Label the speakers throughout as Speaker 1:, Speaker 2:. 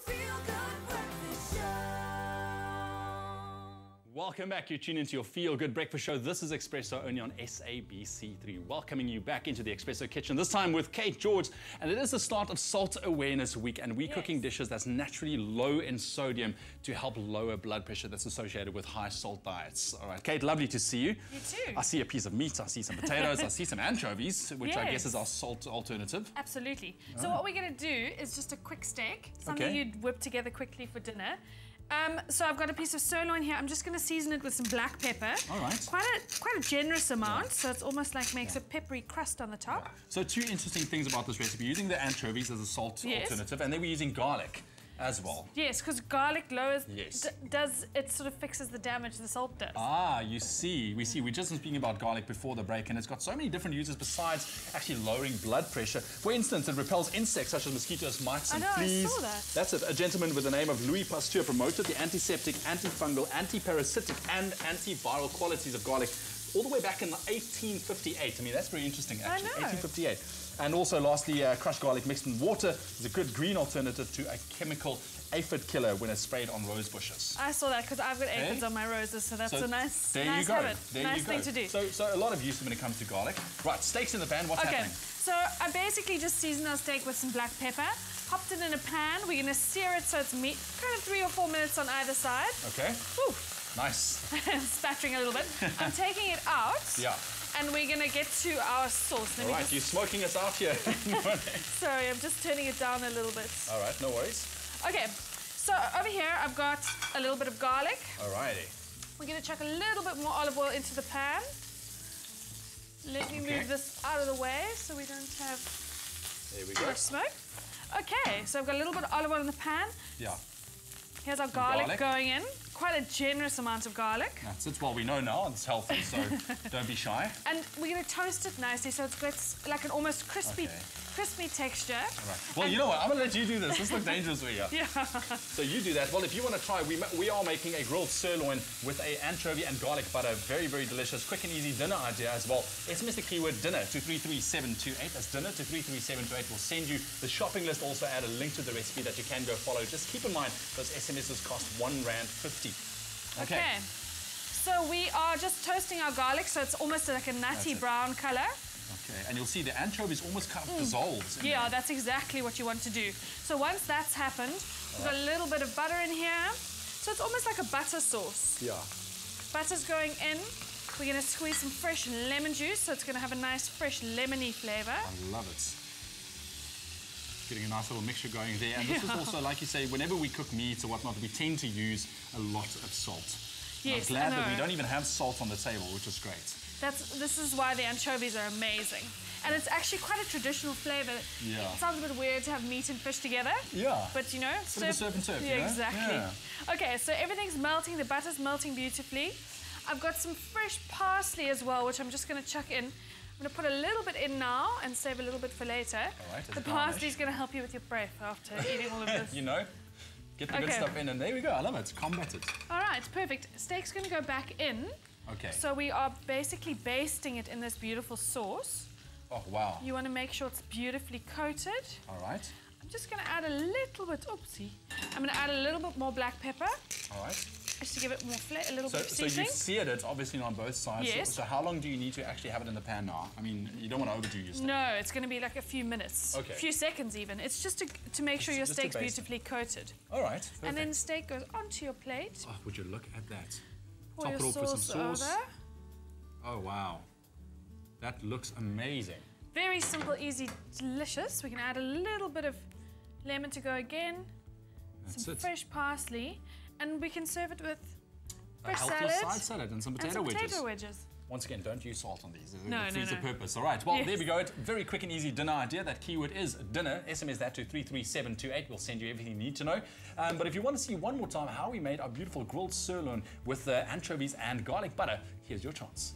Speaker 1: Feel Good Breakfast Show.
Speaker 2: Welcome back. You're tuned into your Feel Good Breakfast Show. This is Espresso only on SABC3. Welcoming you back into the Espresso kitchen, this time with Kate George. And it is the start of Salt Awareness Week, and we're cooking dishes that's naturally low in sodium to help lower blood pressure that's associated with high salt diets. All right, Kate, lovely to see you.
Speaker 3: You too.
Speaker 2: I see a piece of meat, I see some potatoes, I see some anchovies, which I guess is our salt alternative.
Speaker 3: Absolutely. So what we're going to do is just a quick steak, something you'd whip together quickly for dinner. So I've got a piece of sirloin here. I'm just going to season it with some black pepper.
Speaker 2: All right.
Speaker 3: Quite a generous amount, so it's almost like makes a peppery crust on the top.
Speaker 2: So two interesting things about this recipe. You're using the anchovies as a salt alternative, and then we're using garlic as well.
Speaker 3: Yes, because garlic lowers, it sort of fixes the damage the salt does.
Speaker 2: Ah, you see. We were just speaking about garlic before the break, and it's got so many different uses besides actually lowering blood pressure. For instance, it repels insects such as mosquitoes, mites, and fleas.
Speaker 3: I saw that.
Speaker 2: That's it. A gentleman with the name of Louis Pasteur promoted the antiseptic, antifungal, antiparasitic, and antiviral qualities of garlic all the way back in 1858. I mean, that's very interesting, actually. 1858. And also, lastly, crushed garlic mixed in water is a good green alternative to a chemical aphid killer when it's sprayed on rose bushes.
Speaker 3: I saw that because I've got aphids on my roses, so that's a nice habit. Nice thing to do.
Speaker 2: So a lot of use when it comes to garlic. Right, steaks in the pan. What's happening?
Speaker 3: So I basically just seasoned our steak with some black pepper, popped it in a pan. We're going to sear it so it's meat, kind of 3 or 4 minutes on either side.
Speaker 2: Okay.
Speaker 3: Whew.
Speaker 2: Nice.
Speaker 3: Spattering a little bit. I'm taking it out.
Speaker 2: Yeah.
Speaker 3: And we're going to get to our sauce.
Speaker 2: All right, you're smoking us out here.
Speaker 3: Sorry, I'm just turning it down a little bit.
Speaker 2: All right, no worries.
Speaker 3: Okay, so over here I've got a little bit of garlic.
Speaker 2: All righty.
Speaker 3: We're going to chuck a little bit more olive oil into the pan. Let me move this out of the way so we don't have too much smoke. Okay, so I've got a little bit of olive oil in the pan.
Speaker 2: Yeah.
Speaker 3: Here's our garlic going in. Quite a generous amount of garlic.
Speaker 2: That's it. Well, we know now it's healthy, so don't be shy.
Speaker 3: And we're going to toast it nicely so it's got like an almost crispy texture.
Speaker 2: All right. Well, you know what? I'm going to let you do this. This looks dangerous here.
Speaker 3: Yeah.
Speaker 2: So you do that. Well, if you want to try, we are making a grilled sirloin with an anchovy and garlic butter. Very, very delicious. Quick and easy dinner idea as well. SMS the keyword dinner to 33728. That's dinner to 33728. We'll send you the shopping list. Also add a link to the recipe that you can go follow. Just keep in mind those SMSs cost R1.50.
Speaker 3: Okay. So we are just toasting our garlic so it's almost like a nutty brown color.
Speaker 2: Okay, and you'll see the anchovies almost kind of dissolves.
Speaker 3: Yeah, that's exactly what you want to do. So once that's happened, we've got a little bit of butter in here. So it's almost like a butter sauce.
Speaker 2: Yeah.
Speaker 3: Butter's going in. We're going to squeeze some fresh lemon juice, so it's going to have a nice, fresh, lemony flavor.
Speaker 2: I love it. Getting a nice little mixture going there. And this is also, like you say, whenever we cook meat or whatnot, we tend to use a lot of salt.
Speaker 3: Yes,
Speaker 2: I'm glad that we don't even have salt on the table, which is great.
Speaker 3: This is why the anchovies are amazing. And it's actually quite a traditional flavor.
Speaker 2: Yeah.
Speaker 3: It sounds a bit weird to have meat and fish together.
Speaker 2: Yeah.
Speaker 3: But, you know,
Speaker 2: surf and turf,
Speaker 3: yeah, exactly. Yeah. Okay, so everything's melting. The butter's melting beautifully. I've got some fresh parsley as well, which I'm just going to chuck in. I'm going to put a little bit in now and save a little bit for later.
Speaker 2: All right,
Speaker 3: the parsley is going to help you with your breath after eating all of this.
Speaker 2: You know, get the good stuff in, and there we go. I love it. Combat it.
Speaker 3: All right, perfect. Steak's going to go back in.
Speaker 2: Okay.
Speaker 3: So we are basically basting it in this beautiful sauce.
Speaker 2: Oh, wow.
Speaker 3: You want to make sure it's beautifully coated.
Speaker 2: All right.
Speaker 3: I'm just going to add a little bit, I'm going to add a little bit more black pepper.
Speaker 2: All right.
Speaker 3: Just to give it more flavor, a little bit of
Speaker 2: seasoning. So you've seared it, obviously, on both sides.
Speaker 3: Yes.
Speaker 2: So how long do you need to actually have it in the pan now? I mean, you don't want to overdo your steak.
Speaker 3: No, it's going to be like a few minutes.
Speaker 2: Okay.
Speaker 3: A few seconds even. It's just to make sure your steak's beautifully coated.
Speaker 2: All right. Perfect.
Speaker 3: And then the steak goes onto your plate.
Speaker 2: Oh, would you look at that?
Speaker 3: Pour
Speaker 2: Top
Speaker 3: your
Speaker 2: it off with some sauce.
Speaker 3: over.
Speaker 2: Oh, wow. That looks amazing.
Speaker 3: Very simple, easy, delicious. We can add a little bit of lemon to go again.
Speaker 2: That's
Speaker 3: some
Speaker 2: it.
Speaker 3: Fresh parsley. And we can serve it with fresh
Speaker 2: a healthy
Speaker 3: salad.
Speaker 2: side salad and some potato wedges. Once again, don't use salt on these.
Speaker 3: No.
Speaker 2: It defeats the purpose. All right, well, there we go. Very quick and easy dinner idea. That keyword is dinner. SMS that to 33728. We'll send you everything you need to know. But if you want to see one more time how we made our beautiful grilled sirloin with anchovies and garlic butter, here's your chance.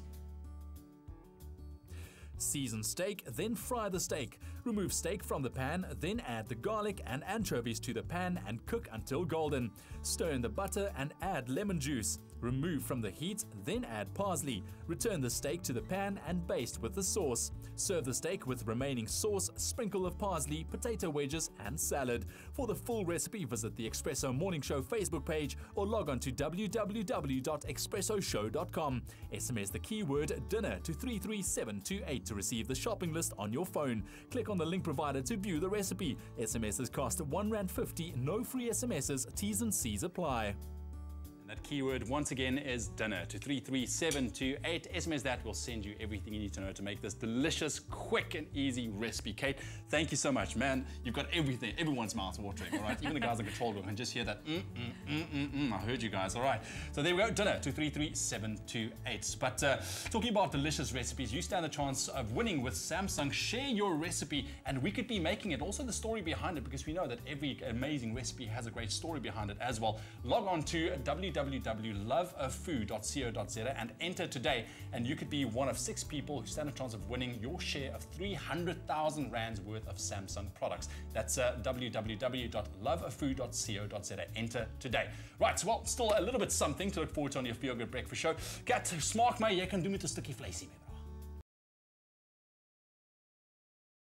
Speaker 4: Season steak, then fry the steak. Remove steak from the pan, then add the garlic and anchovies to the pan and cook until golden. Stir in the butter and add lemon juice. Remove from the heat, then add parsley. Return the steak to the pan and baste with the sauce. Serve the steak with remaining sauce, sprinkle of parsley, potato wedges and salad. For the full recipe, visit the Espresso Morning Show Facebook page or log on to www.expressoshow.com. SMS the keyword dinner to 33728 to receive the shopping list on your phone. Click on the link provided to view the recipe. SMSs cost R1.50, no free SMSs, T's and C's apply.
Speaker 2: And that keyword once again is dinner to 33728. SMS that will send you everything you need to know to make this delicious, quick and easy recipe. Kate, thank you so much, man. You've got everything. Everyone's mouth watering, all right? Even the guys in control room can just hear that. I heard you guys, all right. So there we go, dinner to 33728. But talking about delicious recipes, you stand a chance of winning with Samsung. Share your recipe and we could be making it. Also the story behind it, because we know that every amazing recipe has a great story behind it as well. Log on to www.loveafood.co.za and enter today, and you could be one of 6 people who stand a chance of winning your share of 300,000 rands worth of Samsung products. That's www.loveafood.co.za. Enter today. Right, well, still a little bit something to look forward to on your Feel Good Breakfast Show. Kat, smaak my, jy kan doen met 'n stukkie vleisie met my.